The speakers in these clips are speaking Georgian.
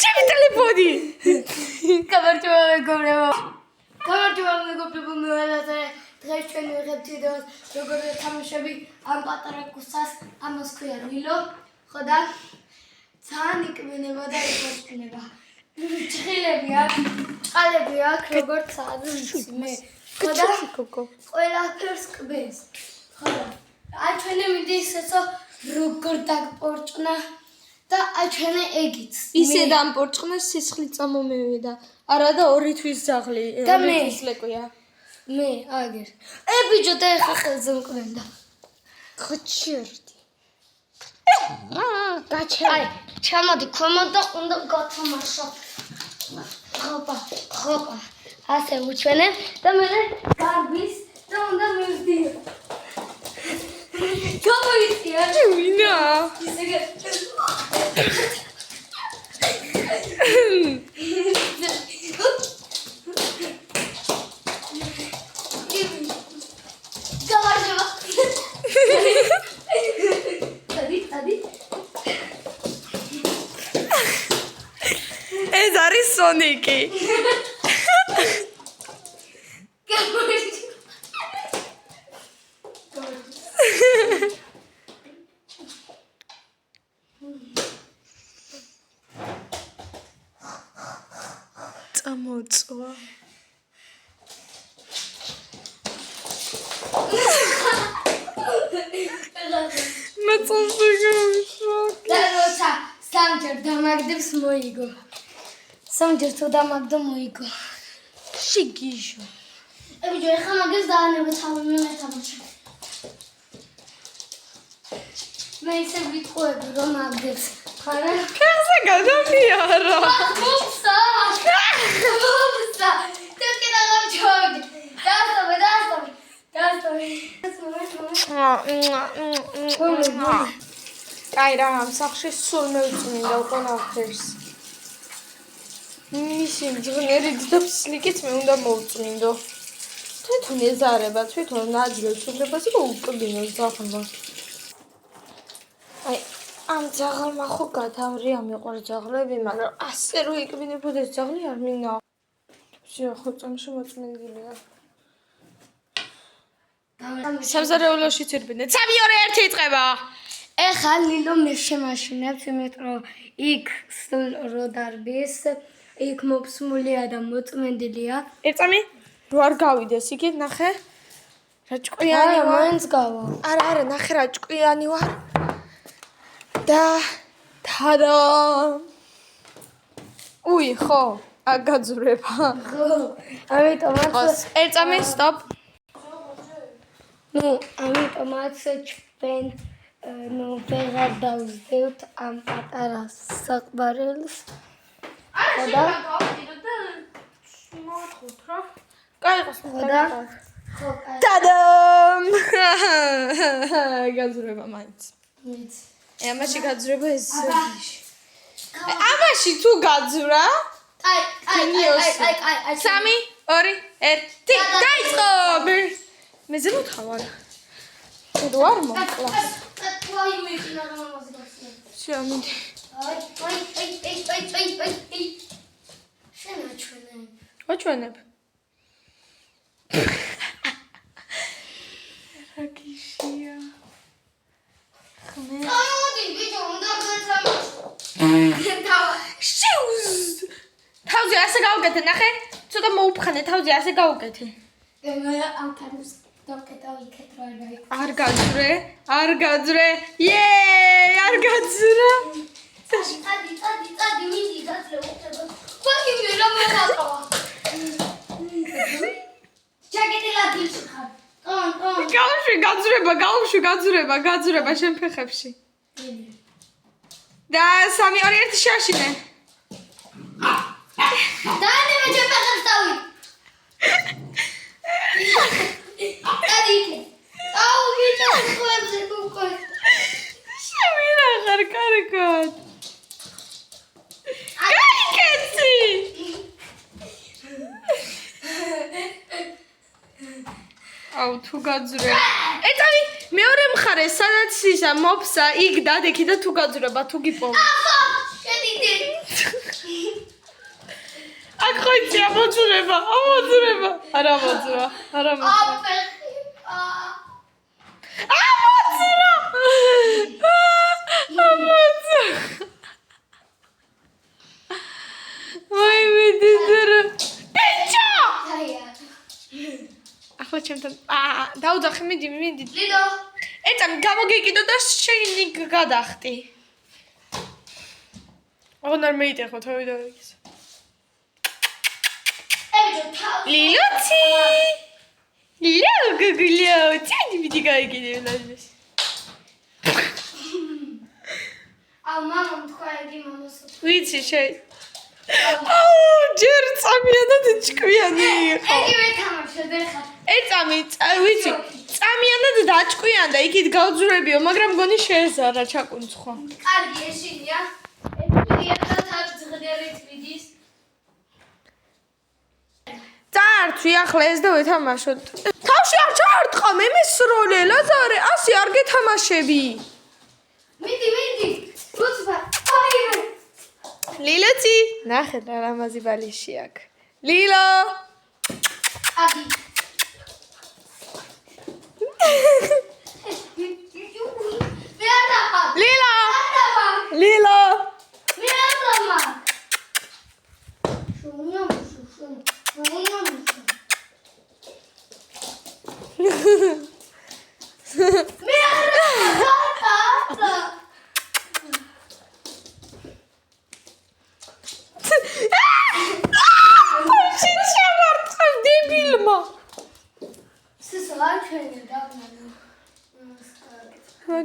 ჩემი ტელეფონი. გამარჯობა მეგობრებო. დღეს ჩვენ ვიღებთ ვიდეოს როგორ ვეთამაშები ამ პატარა კუსას, ამას ქვია ვილო, ხო და ძალიან იკბინება და იფოჩკინება. ჭხილები აქვს, წყალები აქვს, როგორც არის მე. ხო და ყველაფერს კბეს. ხო და აჩვენე მიდის ესო როგორ დაგპორჭნა და აჩვენე ეგიც. ისე დამპორჭნა სისხლი წამომევიდა. არა და 2 თვის ძაღლი, 2 თვის ლეკვია. მე აგერ. ბიჭო და ეხა ხელზე მკრენდა. ხოჩერდი. გაჩერდი. აი, ჩამოდი ქვემოთ და უნდა გათამაშო. ხოპა. ასე უჩვენებ და მე გარბის და უნდა მივდიო. გამოიწია. ვინა? ეს არის სონიკი. წამოწვა. და როცა სამჯერ დამაგდებს მოიგო. სამჯერ თუ დამაგდო მოიგო. შიგიჟო. ბიჭო, ეხლა მაგას დაანებო თავი მე მეთამაშე. მე ისე ვიტყუები რომ მაგდებს. ხარა? ქასა გადამიარა. მოვსა. თქე დაგავჩოდი. დასტოვე. კაი რა, ამ სახში სულ მევწმინდა ყველაფერს. მისი ძღნერი და ფსლიკით მე უნდა მოვწმინდო. თვითონ ეზარება, თვითონ აძლევს უბრალოდ უკბინო ძაღლმა. აი, ამ ძაღლმა ხო გადავრია მეყვარ ძაღლები, მაგრამ ასე რო იკბინებოდეს ძაღლი არ მინდა. შე ხო წამში მოწმინდილია. სამზარეულოში ცირბინე. 3-2-1 იწყება. ეხა ლილო მე შემაშინებს, იმიტომ რომ იქ სულ რო დარბის, იქ მოფსმულია და მოწმენდილია. ერწამი? რო არ გავიდეს, იქით ნახე. რა ჭკვიანი ვარ. მაინც გავა. არა, ნახე რა ჭკვიანი ვარ. და თადამ. უი, ხო, აგაძვრება. ხო, ამიტომაც ერწამი, სტოპ. ნუ, ამიტომაც ჩვენ ვეღარ დავსდევთ ამ პატარა საყბარელს. და მოთხოთ რა. კაიღოს და თადამ. გაძვრება მაინც. მიც. ამაში გაძვრება ეს სოგი. ამაში თუ გაძვრა? აი. 3, 2, 1. დაიწყო. მეზე მოთავარ. თუ არ მოკლას. აი მექინა გამომაზე გასწია. შეამინდი. აი. შენაჩვენე. აჩვენებ. რა გიშია. ხმე. მოდი ბიჭო, უნდა გათამაშო. შიუზ. თავზე ასე გავუკეთე, ნახე. ცოტა მოუფხანე თავზე ასე გავუკეთე. მე ამ თავს დავკეტავ იქეთ რა არ გაძვრე. არ გაძვრა. წადი მიდი გაწევ უხდება. ვაი მე რა მოგაყვა. ჯაკეტი ლადიში ხარ. გავში გაძვრება შენ ფეხებში. და 3-2-1 შეაშინე. დაანებე ჩემ ფეხებს დავი. წადი. აუ ბიჭო, ხოებზე გუყო. შევიდა ხარ კარგად. გაიქეცი. აუ თუ გაძვრე. ეცავი მეორე მხარე ლაზარე, სადაც ისა მოფსა, იქ დადექი და თუ გაძრება, თუ გიპოვი. შედიდე. აქ ხო იცი ამოძრება. არა მოძრა. Vai vedere. Peccio! ახლა ჩემთან დაუძახე მიდი. ლილო. ეწამი გამოგეკიდო და შენი გადახტი. აღარ მეიტეხო თავი დავიქის. ლილოცი! ლილო, წადი მიდი გაიგიდე ლაზმის. მამამ თქვა იგი მამას. ვიცი შენ. ჯერ წამიანად ჭკვიანი იყო. ეგივე თამაშობ ხა. ეწამი, ვიცი, წამიანად დაჭკვიანდა, იქით გავძურებიო, მაგრამ მგონი შეეზარა ჩაკუნცხო. კარგი ეშინია. ეშინია და თავ ზღდერით მიდის. წარცვი ახლა ეს და ვეთამაშოთ. თავში არ ჩაარტყა მე მესროლე, ლაზარე, ასე არ გეთამაშები. მიდი. უცბა. აიო. ლილოცი, ნახე რა ლამაზი ბალიში აქვს. ლილო. ადი. ლილო.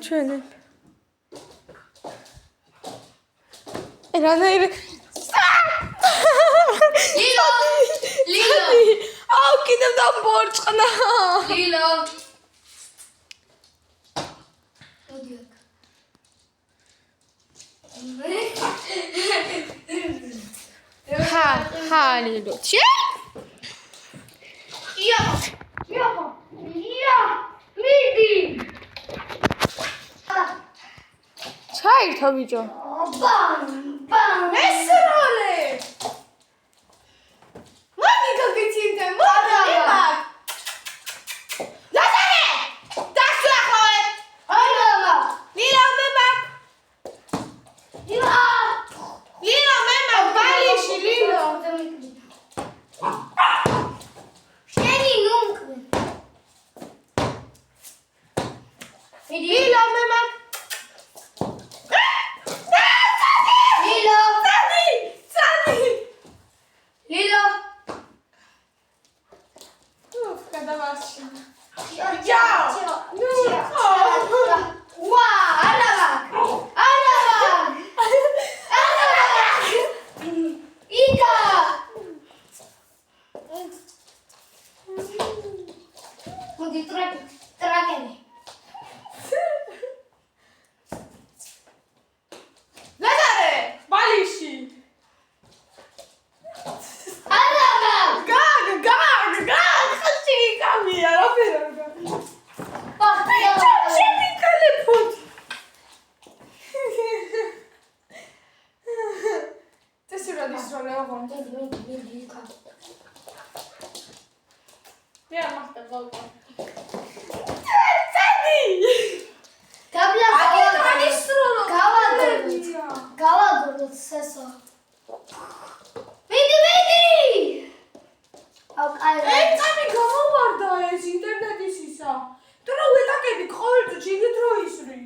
ჩვენი რანაირ ლილო აუ კიდევ დამბორჭყნა ლილო ხა ლილო ჩე ია მიდი ჩაირთო ბიჭო ბამ ესროლე მაგი გაგიცინდე მაგი მაგ ლაზარე დასვა ხოლე აილა ლილო მე მაგ ლილო მე მაგ ბალიში ლილო შენი ნუნკრე ლილო მე მაგ ლილო გადავარში ლაზარე ბალიში ხალხი გამია რა ფერა შენი ტელეფონი წესი რა დისროლე აღონ მე არ მახტა ბალკონ წადი გავაგორდოთ სესო მიდი ეცამი გამოვარდა ეს ინტერნეტის ისა თუ რა ვეტაკები ყოველწუთი იგი დრო ისრი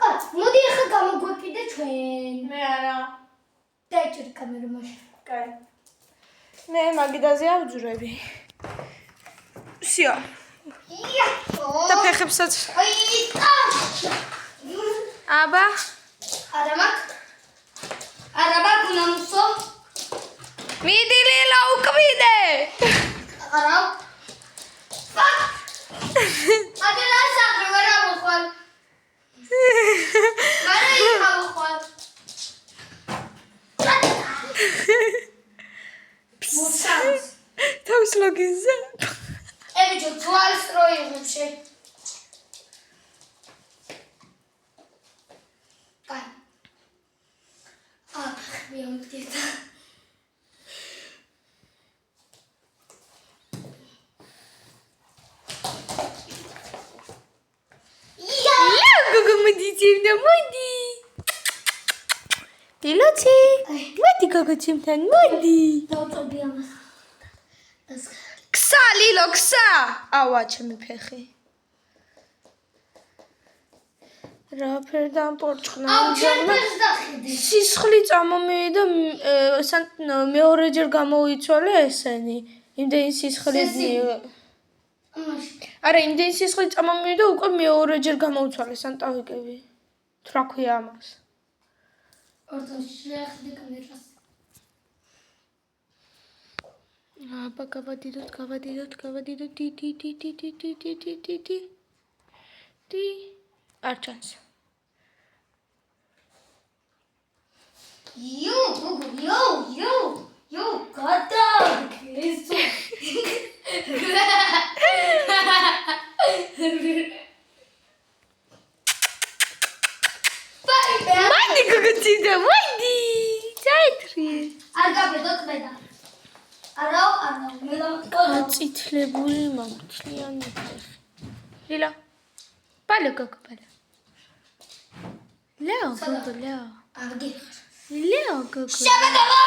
კაც მოდი ახლა გამოგვეკიდე ჩვენ მე არა დაიჭირ კამერა მაშინ კაი მე მაგიდაზე ავძურები სიო და ფეხებსაც აბა არაბა გუნამსო მიდი ლილო უკბიდე არა ადა საქმე ვარ ამოხვალ მარა იმოხვალ თავს ლოგინზე ებიჯო თვალს როიღებში გოგოჩიმთან მოდი. დილოცი, მოდი გოგოჩიმთან მოდი. დავწოდი ამას. ქსა ლილო ქსა. ავა ჩემი ფეხი. რა ფერდან პორჭყნა. სისხლი წამომივიდა მეორეჯერ გამოიცვალე ესენი. იმდენი სისხლი არა, იმდენი სისხლი წამომივიდა უკვე მეორეჯერ გამოუცვალე სანტავიკები. თუ რა ქვია ამას? შეახდი კამერას. აბა გავადიდოთ. დი. არ ჩანს. Yo, gata. Isso. Მოდი გოგოჩიმთან მოდი. წაიტრი. არ გაბედოთ მედა. არა, მე დამტყოდი. წითლებული მომთლიანი ფეხი. ლილა. ბალო გოგო ბალო. ლეო გოგო ლეო. აგი. ლეო გოგო. შაბადაბა.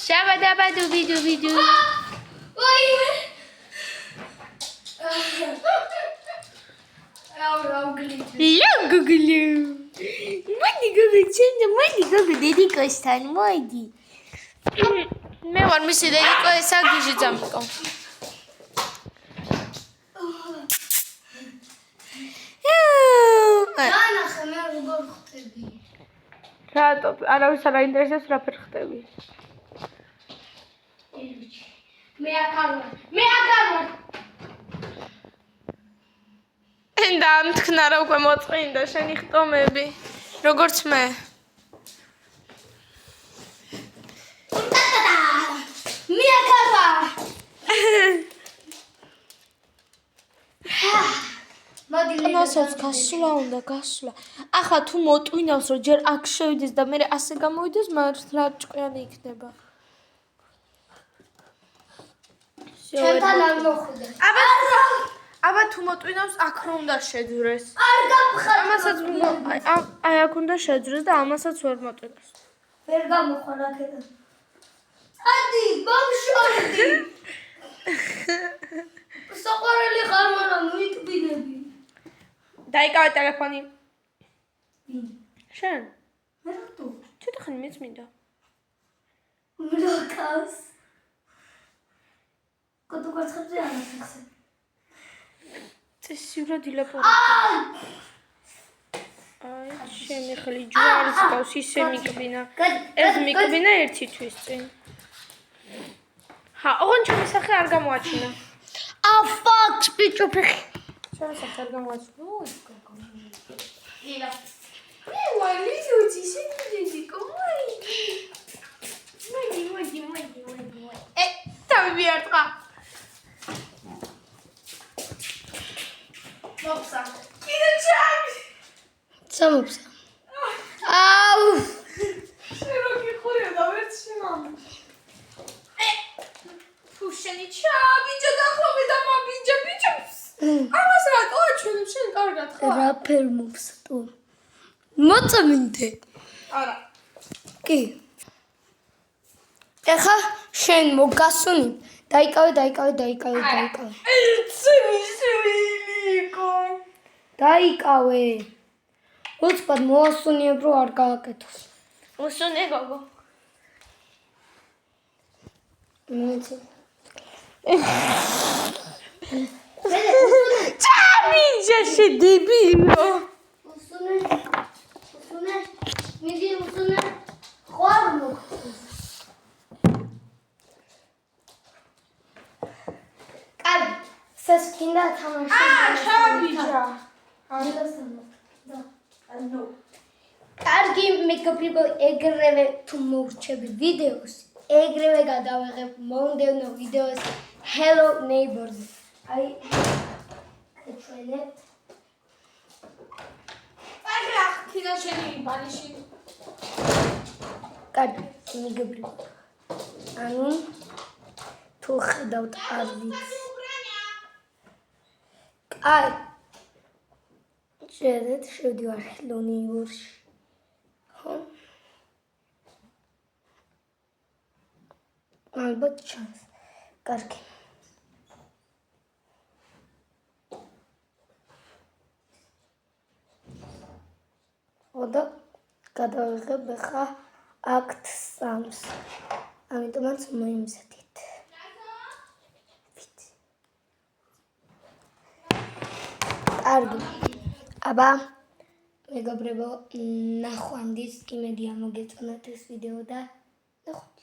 შაბადაბადუ ვიდუ. Ой. ლეო გოგო ლეო. მოდი გოგოჩიმთან მოდი გოგო დედიკოსთან მოდი. მე ვარ მისი დედიკო, ესა გიჟი ძამიკო. განახე მე როგორ ხტები. რატო? არავის არ აინტერესებს რა ფერ ხტები. მე აკავარ. და ამთქნა რა უკვე მოწყინდა შენი ხტომები. როგორც მე. მე აკავარ. მასაც გასვლა უნდა გასვლა. ახლა თუ მოტვინავს რომ ჯერ აქ შევიდეს და მე ასე გამოვიდეს, მართლა ჭკვიანი იქნება. ჩემთან არ მოხვდა. აბა თუ მოტვინავს აქ რომ უნდა შეძვრეს. არ გაფხარ. ამასაც აი აქ უნდა შეძვრეს და ამასაც ვერ მოტვინავს. ვერ გამოხარ აქედან. ადი, ბავშვი. საყვარელი ხარ, მაგრამ მოიტბინები. დაიკავე ტელეფონი. შენ? მე რატო? ცოტა ხანი მეც მინდა. მლაკავს. კოტო გასხებზე არ ახსე. წესიურად ილაპარაკე. აი, შენი ხელი ჯვარის გავს ისე მიკბინა. ეს მიკბინა ერთი თვის წინ. ოღონდ ჩემი სახე არ გამოაჩინა. fuck, ბიჭო ფეხი. ჩემი სახე არ გამოაჩინა. ოი, გოგო. ლილა. მე ვარ ლიზუცი, შენი დედიკო, მოდი. თავი არტყა. მოფსა. კიდე ჩამი. სამოფსა. აუ. შეროკი ხურია და ვერ შემამ. შენი ჩაბიჯა დახობე და მაბიჯა ბიჭებს. ამას რატო აჩვენებ შენ კარგად ხარ? რა ფერ მოვსტო. მოწმინდე. არა. კი. ეხა შენ მოგასუნი. დაიკავე. ცივილიკო. დაიკავე. უცბად მოასუნიებ რომ არ გააკეთოს. უსუნე გოგო. მეცი. ჩაბიჯა შედებილო. უსუნე. მიდი უსუნე. ხوار მოგწევს. კარგი. სასკინდა თამაში. ჩაბიჯა. ანუ კარგი მეგობრებო, ეგრევე თუ მოვრჩები ვიდეოს, ეგრევე გადავიღებ მომდევნო ვიდეოს Hello Neighbors. აი ეჩვენებთ. აგრა ხინა შენი ბალიში. კარგი მეგობრებო. ანუ თუ ხედავთ არ ვიცი. აი შედეთ შევდივარ ხელოვნი იბურში. ხო? ალბათ ჩანს. კარგი. ოდა გადავიღებ ახლა აქტ 3-ს. ამიტომაც მოიმზადეთ. კარგი. აბა მეგობრებო, ნახვამდის, იმედია მოგეწონათ ეს ვიდეო და ნახვამდის.